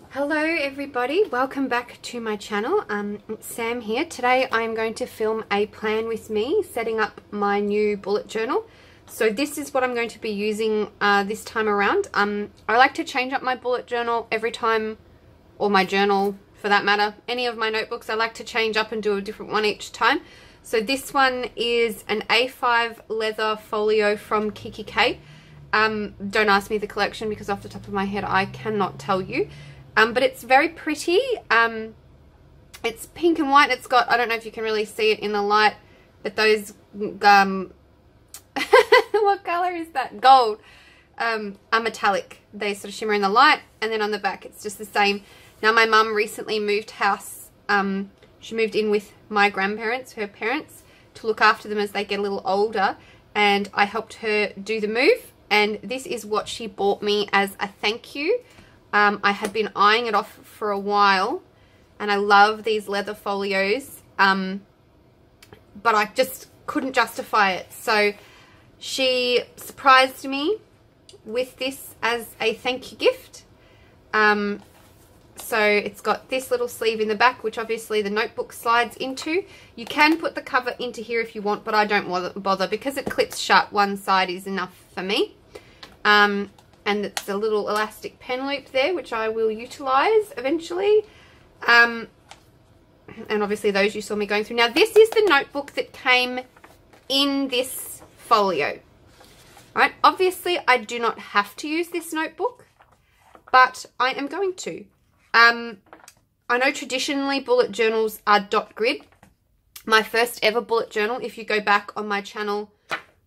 Hello everybody, welcome back to my channel. It's Sam here. Today I'm going to film a plan with me setting up my new bullet journal. So this is what I'm going to be using this time around. I like to change up my bullet journal every time, or my journal for that matter. Any of my notebooks I like to change up and do a different one each time. So this one is an A5 leather folio from Kikki K. Don't ask me the collection because off the top of my head I cannot tell you. But it's very pretty. It's pink and white. It's got, I don't know if you can really see it in the light, but those, what color is that? Gold, are metallic. They sort of shimmer in the light, and then on the back it's just the same. Now my mum recently moved house. She moved in with my grandparents, her parents, to look after them as they get a little older, and I helped her do the move, and this is what she bought me as a thank you. I had been eyeing it off for a while, and I love these leather folios, but I just couldn't justify it. So she surprised me with this as a thank you gift. So it's got this little sleeve in the back, which obviously the notebook slides into. You can put the cover into here if you want, but I don't bother because it clips shut. One side is enough for me. And it's a little elastic pen loop there, which I will utilize eventually. And obviously those you saw me going through. Now this is the notebook that came in this folio. Alright, obviously I do not have to use this notebook, but I am going to. I know traditionally bullet journals are dot grid. My first ever bullet journal, if you go back on my channel,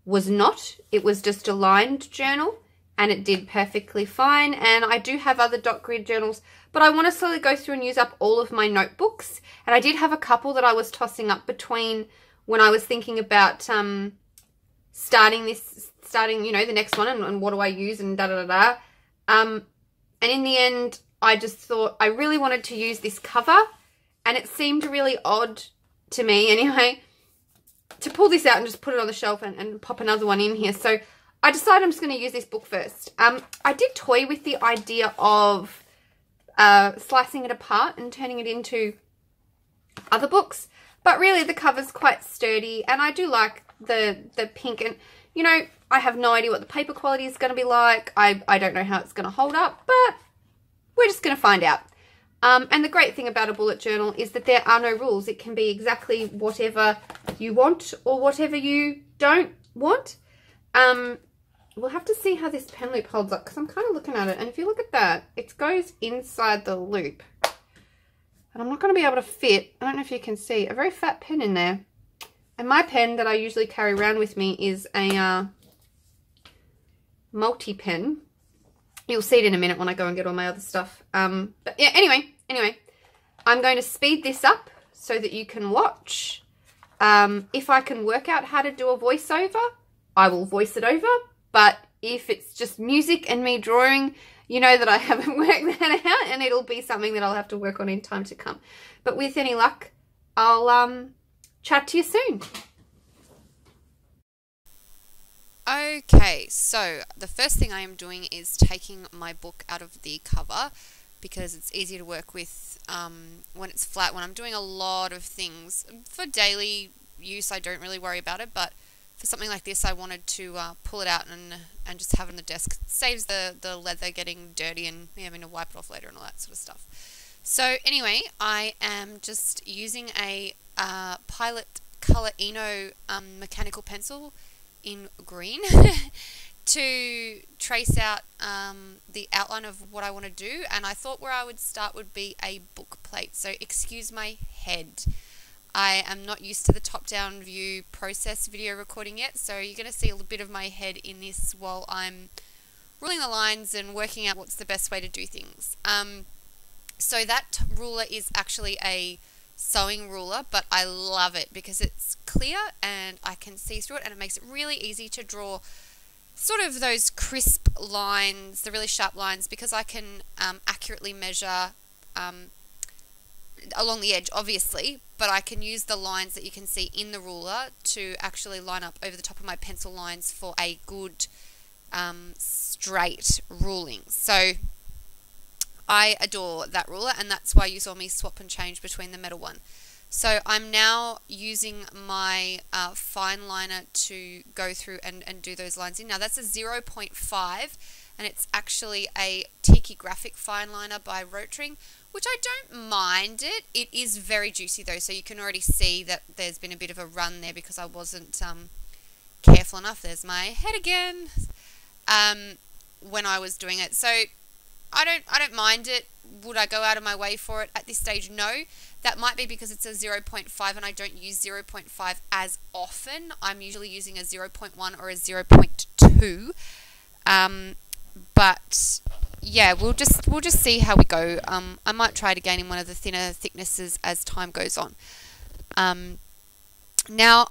was not. It was just a lined journal. And it did perfectly fine. And I do have other dot grid journals, but I want to slowly go through and use up all of my notebooks. And I did have a couple that I was tossing up between when I was thinking about starting, you know, the next one and what do I use and da-da-da-da. And in the end, I just thought I really wanted to use this cover, and it seemed really odd to me anyway to pull this out and just put it on the shelf and pop another one in here. So I decided I'm just going to use this book first. I did toy with the idea of slicing it apart and turning it into other books, but really the cover's quite sturdy, and I do like the pink, and you know, I have no idea what the paper quality is going to be like. I don't know how it's going to hold up, but we're just going to find out. And the great thing about a bullet journal is that there are no rules. It can be exactly whatever you want or whatever you don't want. We'll have to see how this pen loop holds up because I'm kind of looking at it. And if you look at that, it goes inside the loop. And I'm not going to be able to fit, I don't know if you can see, a very fat pen in there. And my pen that I usually carry around with me is a multi-pen. You'll see it in a minute when I go and get all my other stuff. But yeah, anyway, I'm going to speed this up so that you can watch. If I can work out how to do a voiceover, I will voice it over. But if it's just music and me drawing, you know that I haven't worked that out, and it'll be something that I'll have to work on in time to come. But with any luck, I'll chat to you soon. Okay, so the first thing I am doing is taking my book out of the cover because it's easier to work with when it's flat. When I'm doing a lot of things for daily use, I don't really worry about it, but for something like this, I wanted to pull it out and just have it on the desk. It saves the leather getting dirty and me having to wipe it off later and all that sort of stuff. So anyway, I am just using a Pilot Color Eno mechanical pencil in green to trace out the outline of what I want to do. And I thought where I would start would be a book plate. So excuse my head. I am not used to the top-down view process video recording yet, so you're going to see a little bit of my head in this while I'm ruling the lines and working out what's the best way to do things. So that ruler is actually a sewing ruler, but I love it because it's clear and I can see through it, and it makes it really easy to draw sort of those crisp lines, the really sharp lines, because I can accurately measure along the edge, obviously, but I can use the lines that you can see in the ruler to actually line up over the top of my pencil lines for a good straight ruling. So I adore that ruler, and that's why you saw me swap and change between the metal one. So I'm now using my fine liner to go through and do those lines in. Now that's a 0.5, and it's actually a Tiki Graphic fine liner by Rotring, which I don't mind it. It is very juicy though, so you can already see that there's been a bit of a run there because I wasn't careful enough. There's my head again. When I was doing it, so I don't mind it. Would I go out of my way for it at this stage? No. That might be because it's a 0.5 and I don't use 0.5 as often. I'm usually using a 0.1 or a 0.2. But yeah, we'll just see how we go. I might try it again in one of the thinner thicknesses as time goes on. Now,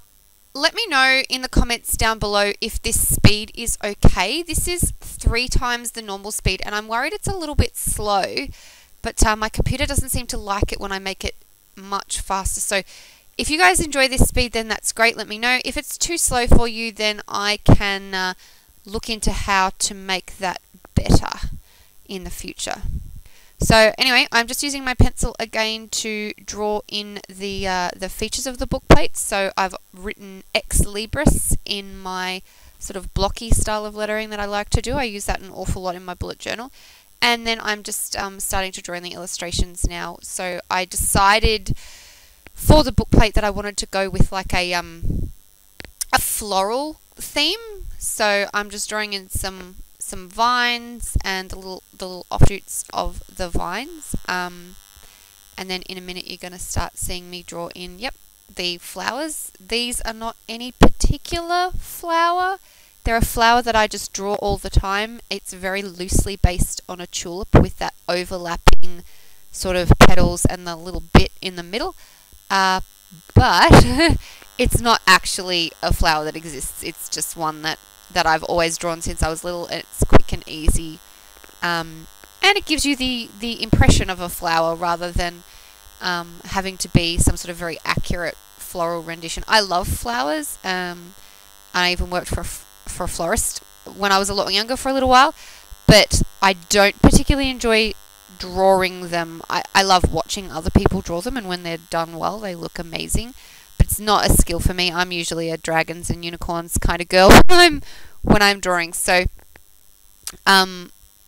let me know in the comments down below if this speed is okay. This is 3 times the normal speed, and I'm worried it's a little bit slow, but my computer doesn't seem to like it when I make it much faster. So if you guys enjoy this speed, then that's great. Let me know. If it's too slow for you, then I can look into how to make that better in the future. So anyway, I'm just using my pencil again to draw in the features of the book plates. So I've written Ex Libris in my sort of blocky style of lettering that I like to do. I use that an awful lot in my bullet journal. And then I'm just starting to draw in the illustrations now. So I decided for the book plate that I wanted to go with like a floral theme. So I'm just drawing in some vines and the little offshoots of the vines, and then in a minute you're going to start seeing me draw in the flowers. These are not any particular flower. They're a flower that I just draw all the time. It's very loosely based on a tulip with that overlapping sort of petals and the little bit in the middle, but it's not actually a flower that exists. It's just one that I've always drawn since I was little, and it's quick and easy, and it gives you the impression of a flower rather than having to be some sort of very accurate floral rendition. I love flowers. I even worked for a florist when I was a lot younger for a little while, but I don't particularly enjoy drawing them. I love watching other people draw them, and when they're done well, they look amazing. But it's not a skill for me. I'm usually a dragons and unicorns kind of girl when I'm drawing. So,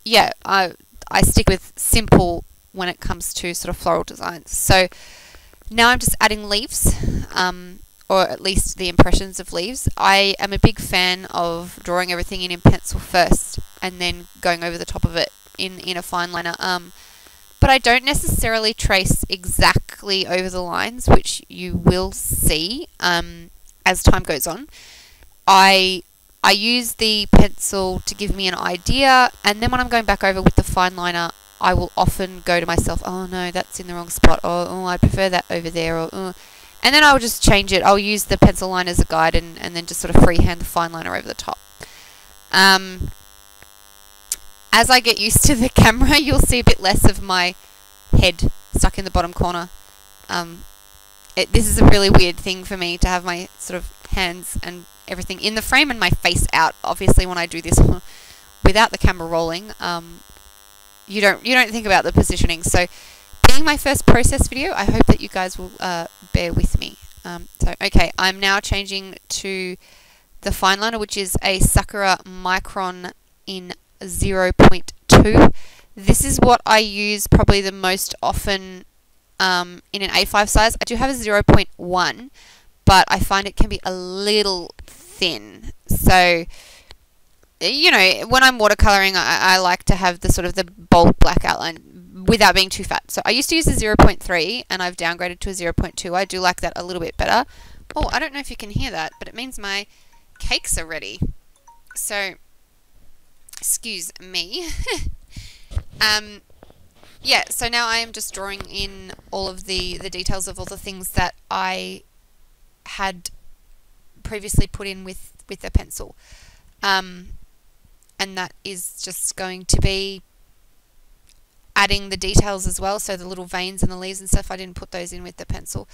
yeah, I stick with simple when it comes to sort of floral designs. So now I'm just adding leaves, or at least the impressions of leaves. I am a big fan of drawing everything in pencil first and then going over the top of it in a fine liner. But I don't necessarily trace exactly over the lines, which you will see as time goes on. I use the pencil to give me an idea, and then when I'm going back over with the fine liner, I will often go to myself, oh no, that's in the wrong spot, or oh, I prefer that over there, or and then I'll just change it. I'll use the pencil line as a guide and then just sort of freehand the fine liner over the top. As I get used to the camera, you'll see a bit less of my head stuck in the bottom corner. This is a really weird thing for me to have my sort of hands and everything in the frame and my face out. Obviously, when I do this without the camera rolling, you don't think about the positioning. So, being my first process video, I hope that you guys will bear with me. So, okay, I'm now changing to the fine liner, which is a Sakura Micron in 0.2. This is what I use probably the most often in an A5 size. I do have a 0.1, but I find it can be a little thin. So, you know, when I'm watercoloring, I like to have the sort of the bold black outline without being too fat. So I used to use a 0.3 and I've downgraded to a 0.2. I do like that a little bit better. Oh, I don't know if you can hear that, but it means my cakes are ready. So, excuse me. Yeah, so now I am just drawing in all of the details of all the things that I had previously put in with the pencil. And that is just going to be adding the details as well, so the little veins and the leaves and stuff, I didn't put those in with the pencil.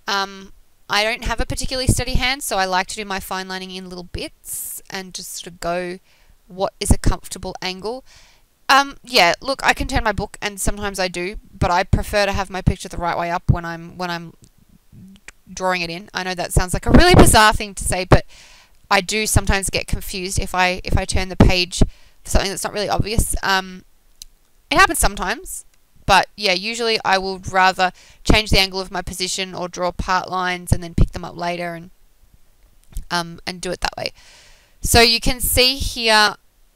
I don't have a particularly steady hand, so I like to do my fine lining in little bits and just sort of go what is a comfortable angle. Yeah, look, I can turn my book, and sometimes I do, but I prefer to have my picture the right way up when I'm drawing it in. I know that sounds like a really bizarre thing to say, but I do sometimes get confused if I turn the page for something that's not really obvious. It happens sometimes, but yeah, usually I would rather change the angle of my position or draw part lines and then pick them up later and do it that way. So you can see here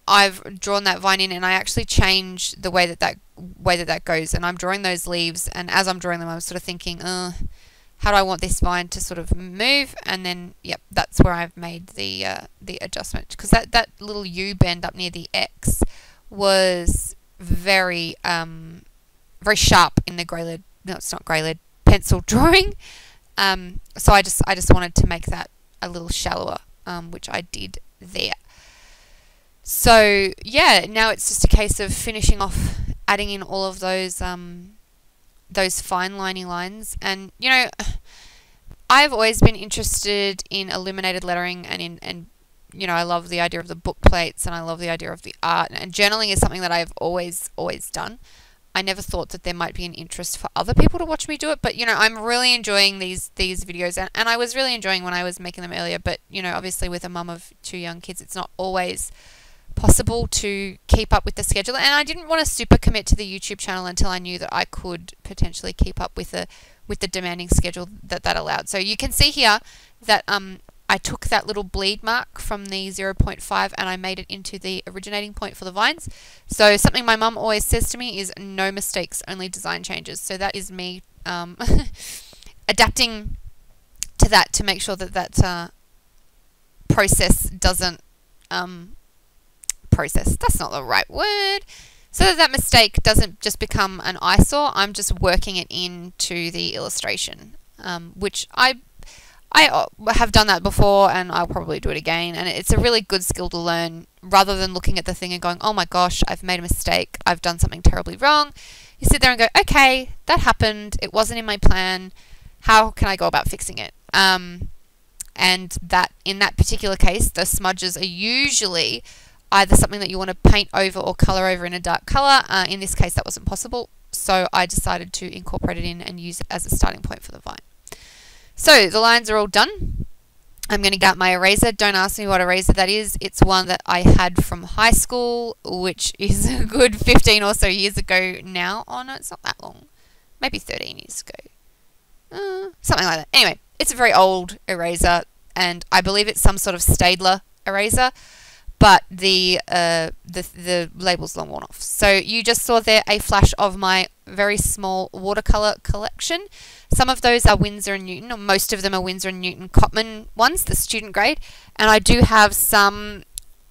I've drawn that vine in, and I actually change the way that goes, and I'm drawing those leaves, and as I'm drawing them I'm sort of thinking, how do I want this vine to sort of move? And then yep, that's where I've made the adjustment, because that little U bend up near the X was very very sharp in the grey lead, no, it's not grey lead, pencil drawing. So I just wanted to make that a little shallower, which I did there. So yeah, now it's just a case of finishing off, adding in all of those fine liney lines. And you know, I've always been interested in illuminated lettering, and you know, I love the idea of the book plates, and I love the idea of the art, and journaling is something that I've always done. I never thought that there might be an interest for other people to watch me do it, but you know, I'm really enjoying these videos, and I was really enjoying when I was making them earlier, but you know, obviously with a mum of 2 young kids, it's not always possible to keep up with the schedule, and I didn't want to super commit to the YouTube channel until I knew that I could potentially keep up with the demanding schedule that allowed. So you can see here that I took that little bleed mark from the 0.5 and I made it into the originating point for the vines. So something my mum always says to me is no mistakes, only design changes. So that is me adapting to that to make sure that process doesn't process, that's not the right word, so that mistake doesn't just become an eyesore. I'm just working it into the illustration, which I have done that before, and I'll probably do it again, and it's a really good skill to learn, rather than looking at the thing and going, oh my gosh, I've made a mistake, I've done something terribly wrong. You sit there and go, okay, that happened, it wasn't in my plan, how can I go about fixing it? And that in that particular case, the smudges are usually either something that you want to paint over or colour over in a dark colour. In this case, that wasn't possible, so I decided to incorporate it in and use it as a starting point for the vine. So the lines are all done. I'm going to get out my eraser. Don't ask me what eraser that is. It's one that I had from high school, which is a good 15 or so years ago now. Oh no, it's not that long. Maybe 13 years ago. Something like that. Anyway, it's a very old eraser, and I believe it's some sort of Staedtler eraser, but the label's long worn off. So you just saw there a flash of my very small watercolor collection. Some of those are Winsor & Newton, or most of them are Winsor & Newton Cotman ones, the student grade, and I do have some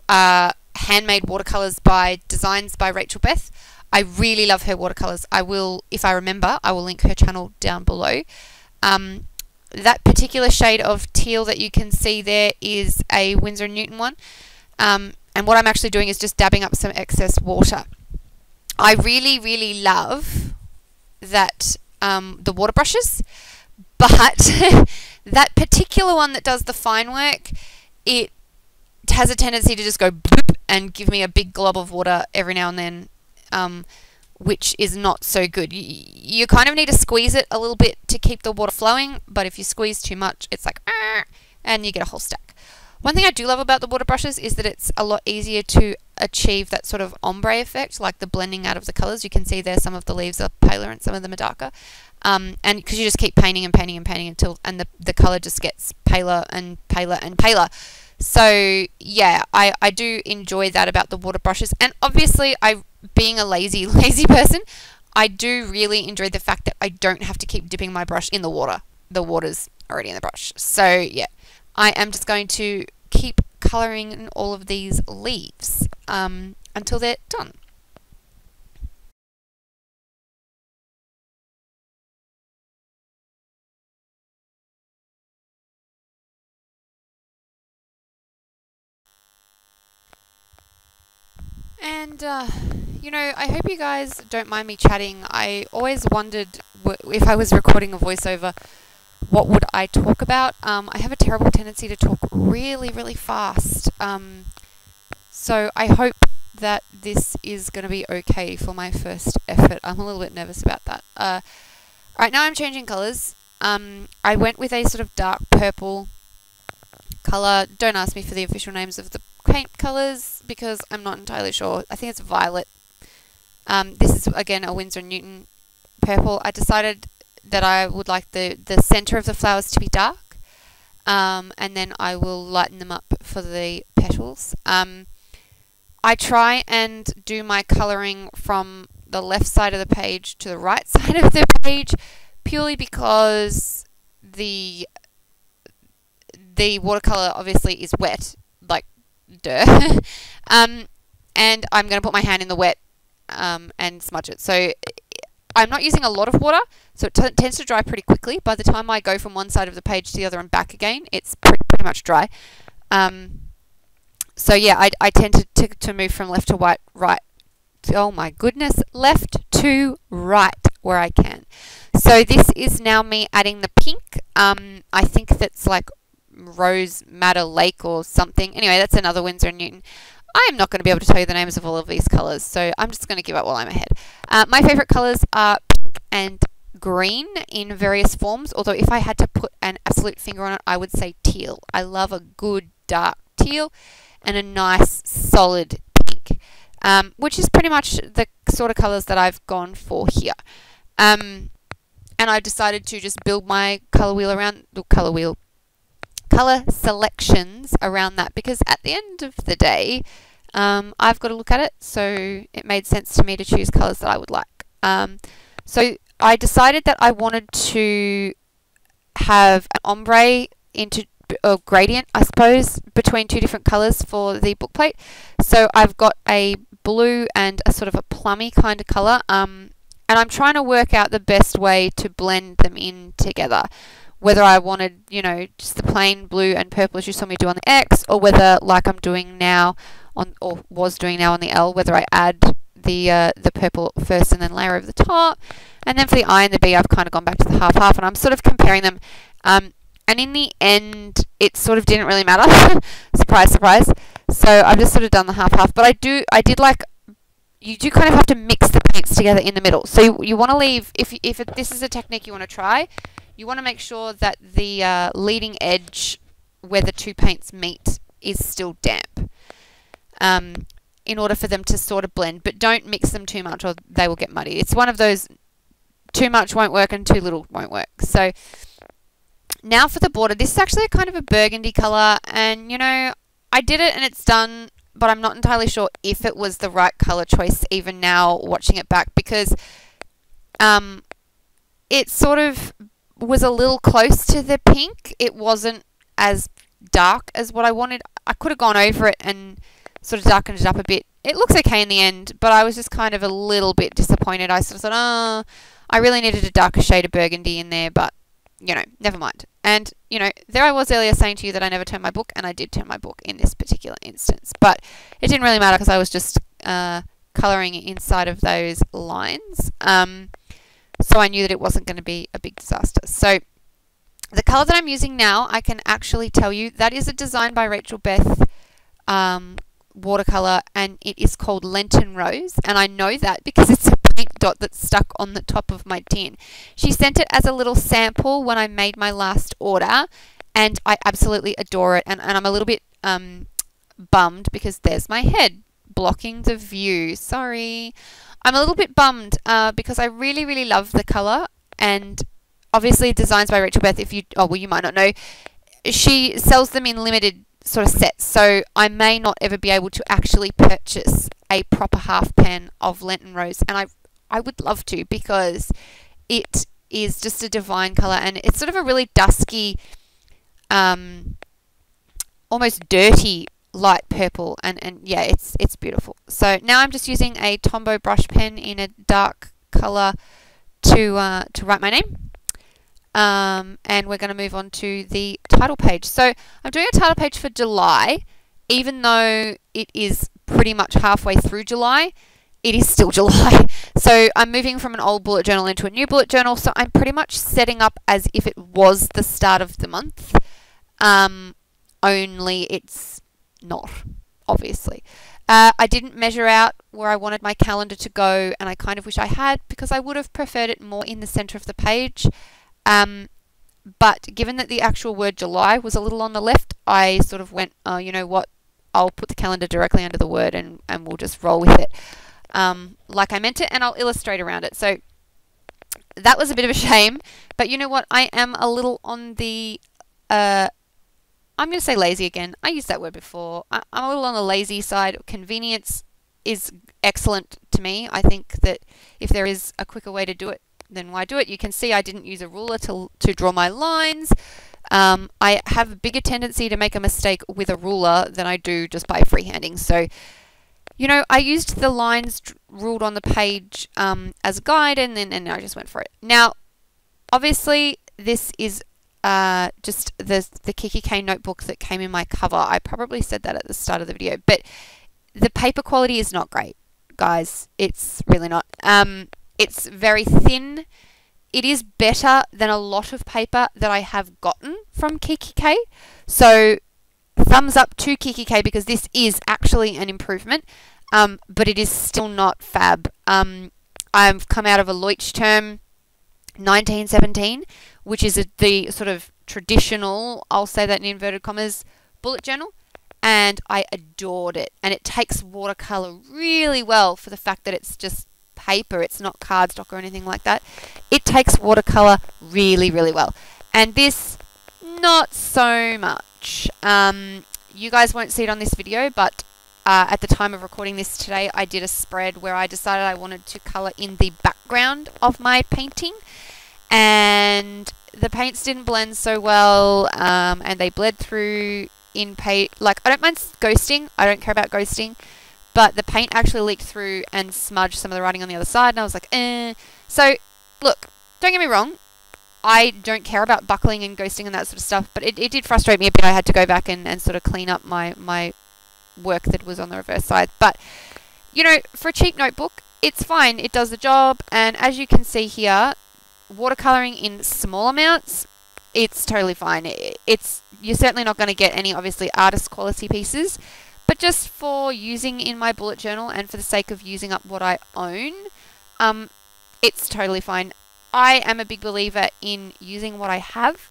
handmade watercolors by Designs by Rachel Beth. I really love her watercolors. I will, if I remember, I will link her channel down below. That particular shade of teal that you can see there is a Winsor & Newton one. And what I'm actually doing is just dabbing up some excess water. I really love that the water brushes, but that particular one that does the fine work, it has a tendency to just go bloop and give me a big glob of water every now and then, which is not so good. You kind of need to squeeze it a little bit to keep the water flowing, but if you squeeze too much, it's like, and you get a whole stack. One thing I do love about the water brushes is that it's a lot easier to achieve that sort of ombre effect, like the blending out of the colours. You can see there some of the leaves are paler and some of them are darker. And because you just keep painting and painting and painting until the colour just gets paler and paler and paler. So yeah, I do enjoy that about the water brushes. And obviously, being a lazy person, I do really enjoy the fact that I don't have to keep dipping my brush in the water. The water's already in the brush. So yeah, I am just going to keep colouring in all of these leaves until they're done. And, you know, I hope you guys don't mind me chatting. I always wondered if I was recording a voiceover, what would I talk about? I have a terrible tendency to talk really fast. So I hope that this is going to be okay for my first effort. I'm a little bit nervous about that. Right now I'm changing colours. I went with a sort of dark purple colour. Don't ask me for the official names of the paint colours because I'm not entirely sure. I think it's violet. This is again a Winsor & Newton purple. I decided that I would like the centre of the flowers to be dark, and then I will lighten them up for the petals. I try and do my colouring from the left side of the page to the right side of the page, purely because the watercolour obviously is wet, like duh. And I'm going to put my hand in the wet and smudge it. So I'm not using a lot of water, so it tends to dry pretty quickly. By the time I go from one side of the page to the other and back again, it's pretty much dry. So yeah, I tend to move from left to right. Oh my goodness, left to right where I can. So this is now me adding the pink. I think that's like Rose Madder Lake or something. Anyway, that's another Winsor & Newton. I am not going to be able to tell you the names of all of these colours, so I'm just going to give up while I'm ahead. My favourite colours are pink and green in various forms, although if I had to put an absolute finger on it, I would say teal. I love a good dark teal and a nice solid pink, which is pretty much the sort of colours that I've gone for here. And I decided to just build my colour selections around that, because at the end of the day, I've got to look at it, so it made sense to me to choose colours that I would like. So I decided that I wanted to have an ombre or gradient, I suppose, between two different colours for the book plate. So I've got a blue and a sort of a plummy kind of colour, and I'm trying to work out the best way to blend them in together. Whether I wanted, you know, just the plain blue and purple as you saw me do on the X, or whether, like I'm doing now or was doing now on the L, whether I add the purple first and then layer over the top. And then for the I and the B, I've kind of gone back to the half-half, and I'm sort of comparing them. And in the end, it sort of didn't really matter. Surprise, surprise. So I've just sort of done the half-half. But you do kind of have to mix the paints together in the middle. So you want to leave, if this is a technique you want to try, you want to make sure that the leading edge where the two paints meet is still damp, in order for them to sort of blend. But don't mix them too much or they will get muddy. It's one of those, too much won't work and too little won't work. So now for the border. This is actually kind of a burgundy colour, and you know, I did it and it's done, but I'm not entirely sure if it was the right colour choice even now watching it back, because it sort of was a little close to the pink. It wasn't as dark as what I wanted. I could have gone over it and sort of darkened it up a bit. It looks okay in the end, but I was just kind of a little bit disappointed. I sort of thought, oh, I really needed a darker shade of burgundy in there, but, you know, never mind. And, you know, there I was earlier saying to you that I never turn my book, and I did turn my book in this particular instance. But it didn't really matter because I was just colouring inside of those lines. So I knew that it wasn't going to be a big disaster. So the colour that I'm using now, I can actually tell you, that is a design by Rachel Beth watercolour, and it is called Lenten Rose. And I know that because it's a paint dot that's stuck on the top of my tin. She sent it as a little sample when I made my last order, and I absolutely adore it. And I'm a little bit bummed because there's my head blocking the view. Sorry. I'm a little bit bummed because I really, really love the colour, and obviously designs by Rachel Beth, you might not know, she sells them in limited sort of sets, so I may not ever be able to actually purchase a proper half pan of Lenten Rose, and I would love to, because it is just a divine colour, and it's sort of a really dusky, almost dirty light purple, and yeah, it's beautiful. So now I'm just using a Tombow brush pen in a dark colour to write my name, and we're going to move on to the title page. So I'm doing a title page for July, even though it is pretty much halfway through July. It is still July. So I'm moving from an old bullet journal into a new bullet journal, so I'm pretty much setting up as if it was the start of the month, only it's not, obviously. I didn't measure out where I wanted my calendar to go, and I kind of wish I had, because I would have preferred it more in the center of the page. But given that the actual word July was a little on the left, I sort of went, oh, you know what, I'll put the calendar directly under the word, and we'll just roll with it like I meant it, and I'll illustrate around it. So that was a bit of a shame, but you know what, I am a little on the I'm going to say lazy again. I used that word before. I'm a little on the lazy side. Convenience is excellent to me. I think that if there is a quicker way to do it, then why do it? You can see I didn't use a ruler to draw my lines. I have a bigger tendency to make a mistake with a ruler than I do just by freehanding. So, you know, I used the lines ruled on the page as a guide, and I just went for it. Now, obviously, this is just the kikki.K notebook that came in my cover. I probably said that at the start of the video, but the paper quality is not great, guys. It's really not. It's very thin. It is better than a lot of paper that I have gotten from kikki.K. So thumbs up to kikki.K, because this is actually an improvement, but it is still not fab. I've come out of a Leuchtturm 1917, which is the sort of traditional, I'll say that in inverted commas, bullet journal, and I adored it. And it takes watercolor really well for the fact that it's just paper, it's not cardstock or anything like that. It takes watercolor really, really well. And this, not so much. You guys won't see it on this video, but at the time of recording this today, I did a spread where I decided I wanted to color in the background of my painting, and the paints didn't blend so well, and they bled through in paint. Like, I don't mind ghosting, I don't care about ghosting, but the paint actually leaked through and smudged some of the writing on the other side, and I was like, eh. So, look, don't get me wrong, I don't care about buckling and ghosting and that sort of stuff, but it did frustrate me a bit. I had to go back and sort of clean up my work that was on the reverse side. But, you know, for a cheap notebook, it's fine, it does the job, and as you can see here, watercoloring in small amounts, it's totally fine. You're certainly not going to get any, obviously, artist quality pieces, but just for using in my bullet journal and for the sake of using up what I own, it's totally fine. I am a big believer in using what I have.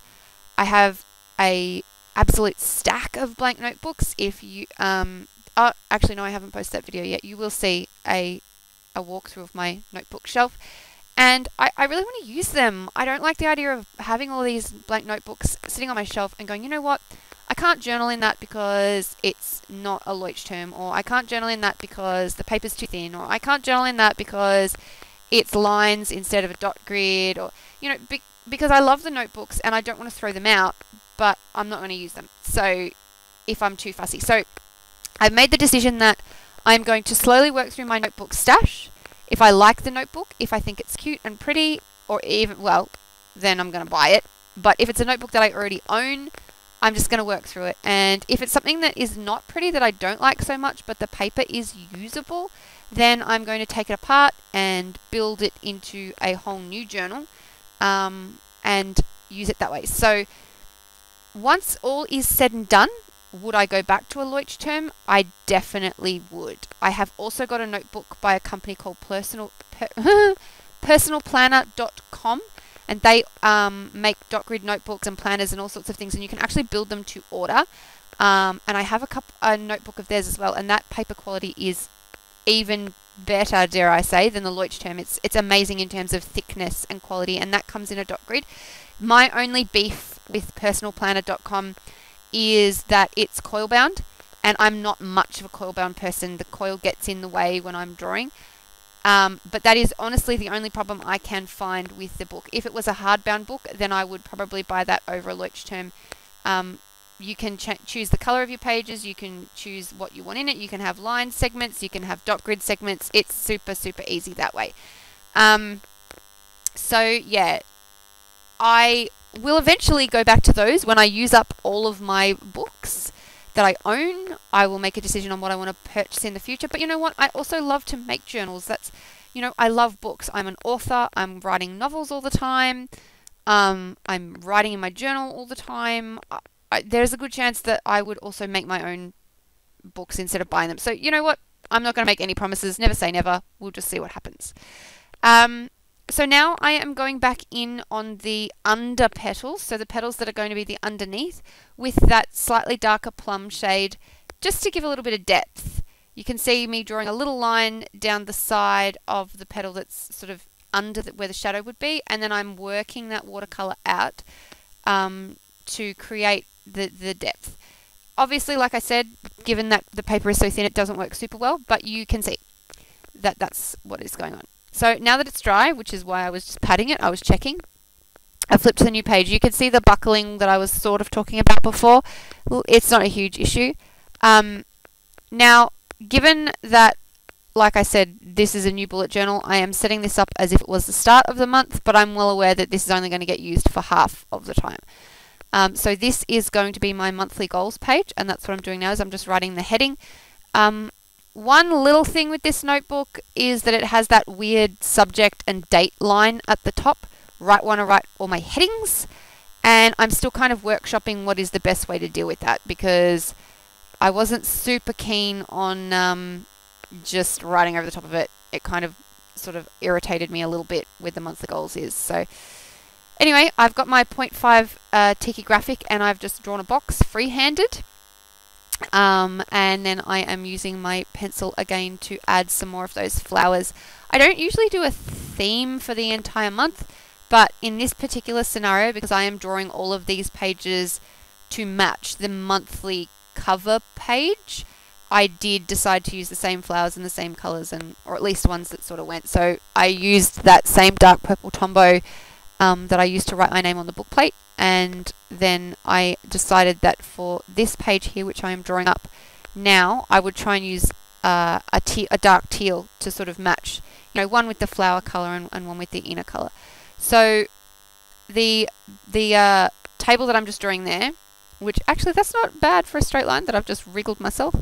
I have a absolute stack of blank notebooks. If you actually no, I haven't posted that video yet. You will see a walkthrough of my notebook shelf. And I really want to use them. I don't like the idea of having all these blank notebooks sitting on my shelf and going, you know what, I can't journal in that because it's not a Leuchtturm, or I can't journal in that because the paper's too thin, or I can't journal in that because it's lines instead of a dot grid, or, you know, because I love the notebooks and I don't want to throw them out, but I'm not going to use them. So if I'm too fussy. So I've made the decision that I'm going to slowly work through my notebook stash. If I like the notebook, if I think it's cute and pretty, or even, well, then I'm going to buy it. But if it's a notebook that I already own, I'm just going to work through it. And if it's something that is not pretty, that I don't like so much, but the paper is usable, then I'm going to take it apart and build it into a whole new journal, and use it that way. So once all is said and done, would I go back to a Leuchtturm? I definitely would. I have also got a notebook by a company called personalplanner.com, and they make dot grid notebooks and planners and all sorts of things, and you can actually build them to order. And I have a notebook of theirs as well, and that paper quality is even better, dare I say, than the Leuchtturm. It's amazing in terms of thickness and quality, and that comes in a dot grid. My only beef with personalplanner.com is that it's coil bound, and I'm not much of a coil bound person. The coil gets in the way when I'm drawing, but that is honestly the only problem I can find with the book. If it was a hardbound book, then I would probably buy that over a Leuchtturm. You can choose the color of your pages, you can choose what you want in it, you can have line segments, you can have dot grid segments. It's super, super easy that way. So yeah, I will eventually go back to those when I use up all of my books that I own. I will make a decision on what I want to purchase in the future. But you know what? I also love to make journals. That's, you know, I love books. I'm an author. I'm writing novels all the time. I'm writing in my journal all the time. There's a good chance that I would also make my own books instead of buying them. So you know what? I'm not going to make any promises. Never say never. We'll just see what happens. So now I am going back in on the under petals, so the petals that are going to be the underneath, with that slightly darker plum shade, just to give a little bit of depth. You can see me drawing a little line down the side of the petal that's sort of under where the shadow would be, and then I'm working that watercolor out to create the depth. Obviously, like I said, given that the paper is so thin, it doesn't work super well, but you can see that that's what is going on. So now that it's dry, which is why I was just patting it, I was checking. I flipped to the new page. You can see the buckling that I was sort of talking about before. Well, it's not a huge issue. Now, given that, like I said, this is a new bullet journal, I am setting this up as if it was the start of the month, but I'm well aware that this is only going to get used for half of the time. So this is going to be my monthly goals page, and that's what I'm doing now, is I'm just writing the heading. One little thing with this notebook is that it has that weird subject and date line at the top. Right, want to write all my headings, and I'm still kind of workshopping what is the best way to deal with that, because I wasn't super keen on just writing over the top of it. It kind of sort of irritated me a little bit with the monthly goals is. So anyway, I've got my 0.5 Tiki graphic, and I've just drawn a box freehanded. And then I am using my pencil again to add some more of those flowers. I don't usually do a theme for the entire month, but in this particular scenario, because I am drawing all of these pages to match the monthly cover page, I did decide to use the same flowers and the same colours, or at least ones that sort of went. So I used that same dark purple Tombow that I used to write my name on the book plate, and then I decided that for this page here, which I am drawing up now, I would try and use a dark teal to sort of match, you know, one with the flower colour and one with the inner colour. So the table that I'm just drawing there, which actually that's not bad for a straight line that I've just wriggled myself.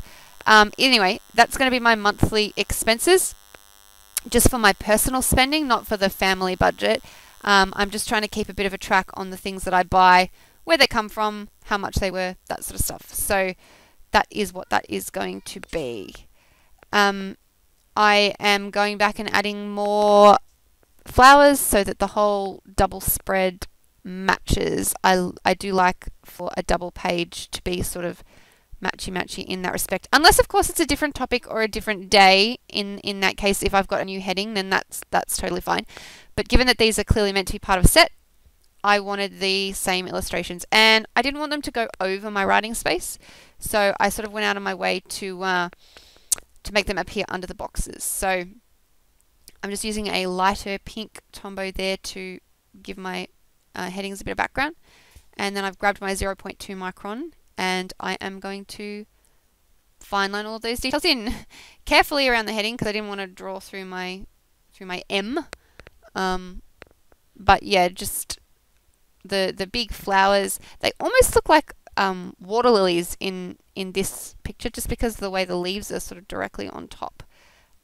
Anyway, that's going to be my monthly expenses, just for my personal spending, not for the family budget. I'm just trying to keep a bit of a track on the things that I buy, where they come from, how much they were, that sort of stuff. So that is what that is going to be. I am going back and adding more flowers so that the whole double spread matches. I do like for a double page to be sort of matchy in that respect, unless of course it's a different topic or a different day. In that case, if I've got a new heading, then that's totally fine. But given that these are clearly meant to be part of a set, I wanted the same illustrations, and I didn't want them to go over my writing space, so I sort of went out of my way to make them appear under the boxes. So I'm just using a lighter pink Tombow there to give my headings a bit of background, and then I've grabbed my 0.2 micron, and I am going to fine line all of those details in carefully around the heading, because I didn't want to draw through my M. But yeah, just the big flowers, they almost look like water lilies in this picture, just because of the way the leaves are sort of directly on top.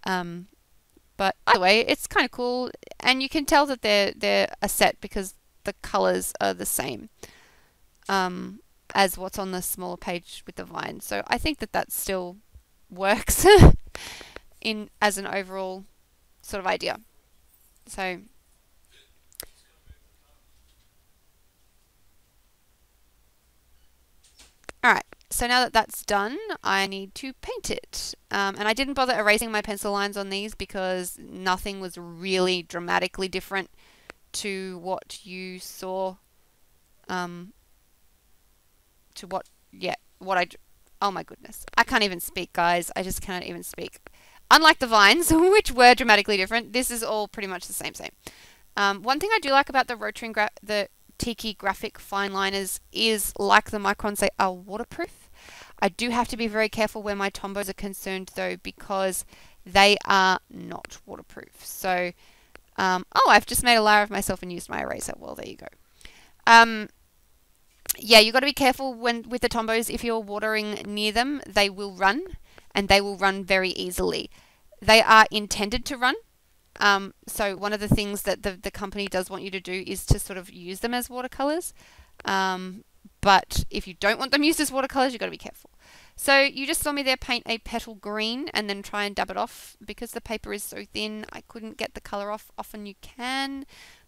But either way, it's kind of cool, and you can tell that they're a set because the colors are the same as what's on the smaller page with the vine. So I think that still works as an overall sort of idea. So alright, so now that that's done, I need to paint it. And I didn't bother erasing my pencil lines on these because nothing was really dramatically different to what you saw. Oh my goodness. I can't even speak, guys. I just cannot even speak. Unlike the vines, which were dramatically different, this is all pretty much the same. One thing I do like about the Rotring the Tiki graphic fine liners is, like the Microns, they are waterproof. I do have to be very careful where my Tombows are concerned though, because they are not waterproof. So, oh, I've just made a layer of myself and used my eraser. Well, there you go. Yeah, you've got to be careful with the Tombows. If you're watering near them, they will run, and they will run very easily. They are intended to run. So one of the things that the company does want you to do is to sort of use them as watercolors. But if you don't want them used as watercolors, you've got to be careful. So you just saw me there paint a petal green and then try and dab it off. Because the paper is so thin, I couldn't get the colour off. Often you can,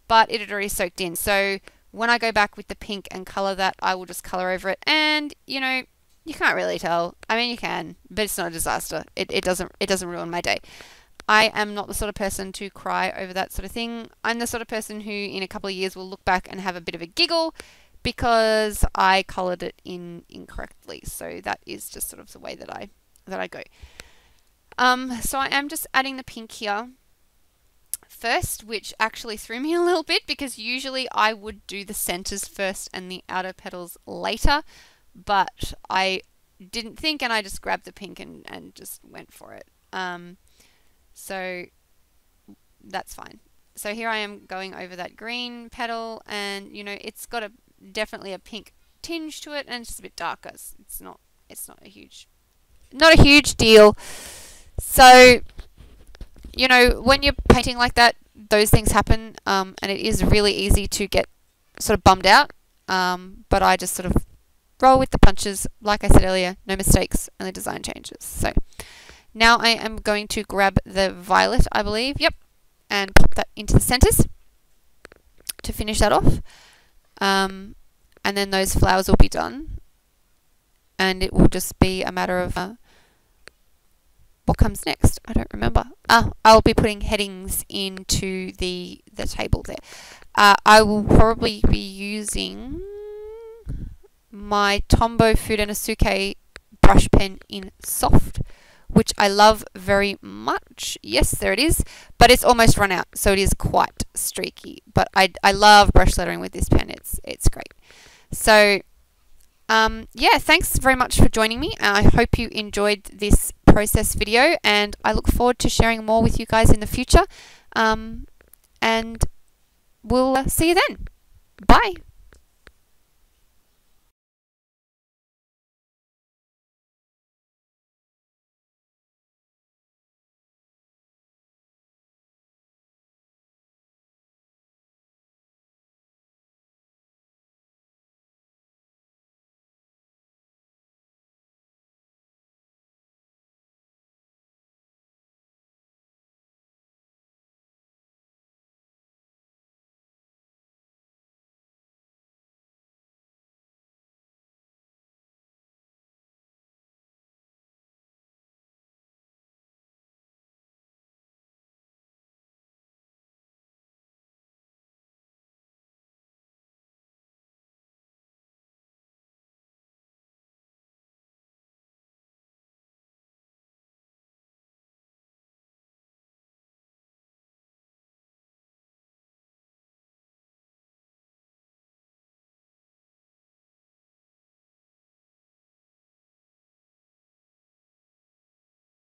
but it had already soaked in. So when I go back with the pink and colour that, I will just colour over it. And, you know, you can't really tell. I mean, you can, but it's not a disaster. It doesn't ruin my day. I am not the sort of person to cry over that sort of thing. I'm the sort of person who in a couple of years will look back and have a bit of a giggle because I coloured it in incorrectly. So that is just sort of the way that I go. So I am just adding the pink here first, which actually threw me a little bit because usually I would do the centres first and the outer petals later, but I didn't think and I just grabbed the pink and just went for it. So that's fine. So here I am going over that green petal, and you know it's got definitely a pink tinge to it, and it's just a bit darker. It's not a huge deal. So you know when you're painting like that, those things happen, and it is really easy to get sort of bummed out. But I just sort of roll with the punches. Like I said earlier, no mistakes, only design changes. So now I am going to grab the violet, I believe, yep, and pop that into the centres to finish that off. And then those flowers will be done. And it will just be a matter of what comes next. I don't remember. I'll be putting headings into the table there. I will probably be using my Tombow Fudenosuke brush pen in soft, which I love very much. Yes, there it is, but it's almost run out, so it is quite streaky. But I love brush lettering with this pen. It's great. So yeah, thanks very much for joining me. I hope you enjoyed this process video, and I look forward to sharing more with you guys in the future. And we'll see you then. Bye.